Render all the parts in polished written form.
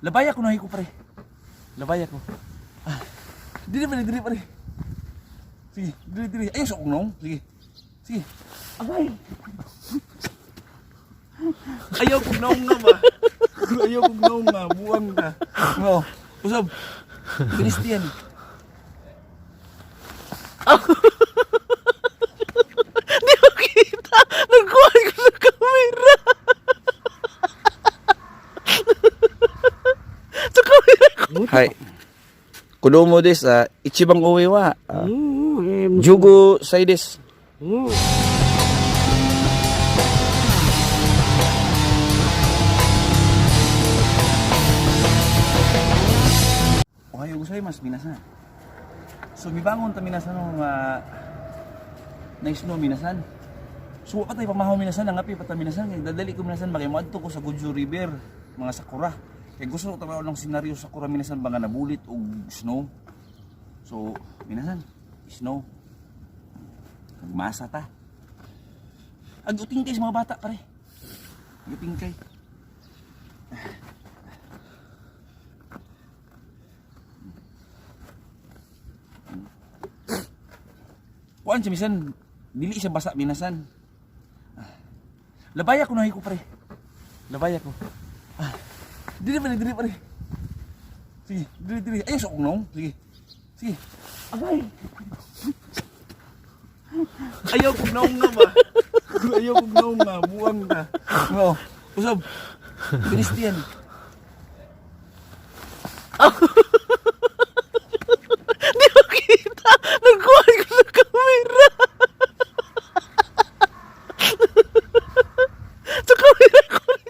Labaya ko nahi ko pare. Labaya ko. Ah. Dili pare. Sige, dili. Ayaw sa kong nong. Sige. Sige. Agay. Ayaw kong nong nga ba? Ayaw kong nong nga. Buwang ka. No. Usab. Christian. Di ko kita. Nagkuhan ko sa camera. Sa camera ko. Hai. Kudomo des ichibang uwi wa. Jugo sai des. Ohayo gozaimasu minasan. So mibangon ta minasan no nice no minasan. So patay pamahaw minasan ang api patay minasan dadali ko minasan makimadto ko sa Gujo River mga sakura. Kaya gusto ko talaga ng senaryo sakura minasan ba nga nabulit og snow. So minasan snow. Nagmasa ta. Aguting kay sa mga bata pare. Aguting kay. Kuan siya misan, dili siya basa minasan. Labaya ko nahi ko pare. Labaya ko. Dili pare. Sige, dili. Ayaw sa kong nong. Sige. Agay. Ayaw kong nong nga ba? Ayaw kong nong nga. Buwang ka. No. Usab. Christian. Di ko kita. Nagkuhan ko sa camera. Sa camera ko rin.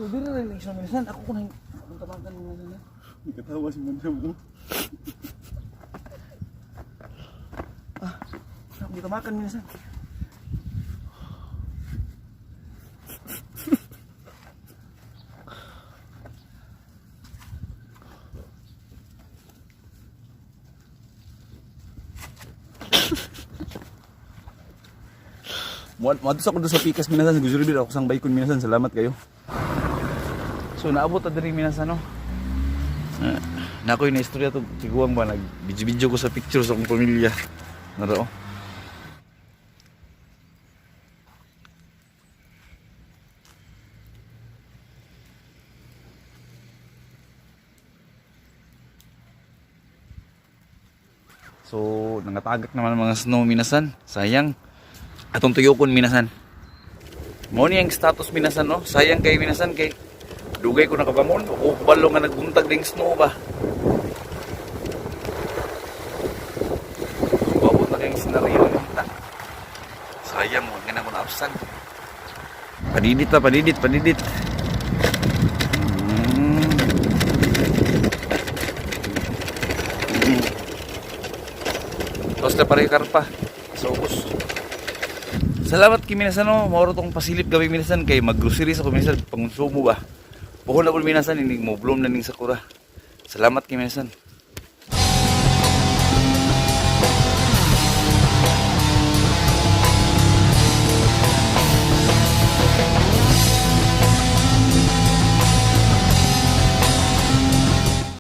So, dili rin lang isang minasan. Ako ko na yung tabagan mo na. Hindi katawa si Manda mo. Ako tamakan minasan. Matos ako doon sa pikas minasan sa Gujo River ako sang baykon minasan. Salamat kayo. So naabot ta diri minasan no. Na ako yung istorya to tiguang ba nag-video ko sa picture sa akong pamilya. Naro. So nangatagak naman ang mga snow minasan. Sayang. Atong tuyokon minasan. Mo ni ang status minasan no. Sayang kay minasan kay dugay ko nakabangon o balo nga nagbuntag ding snow ba. Babot na kayong senaryo nita. Sayang mo nga na ko na-absan. Padidit. Tapos na pareho karpa. So, salamat kay minasan no, mauro tong pasilip gabi minasan kay mag-groceries ako minasan pangonsumo ba. Puhon na po minasan, hindi mo bloom na ning sakura. Salamat kay minasan.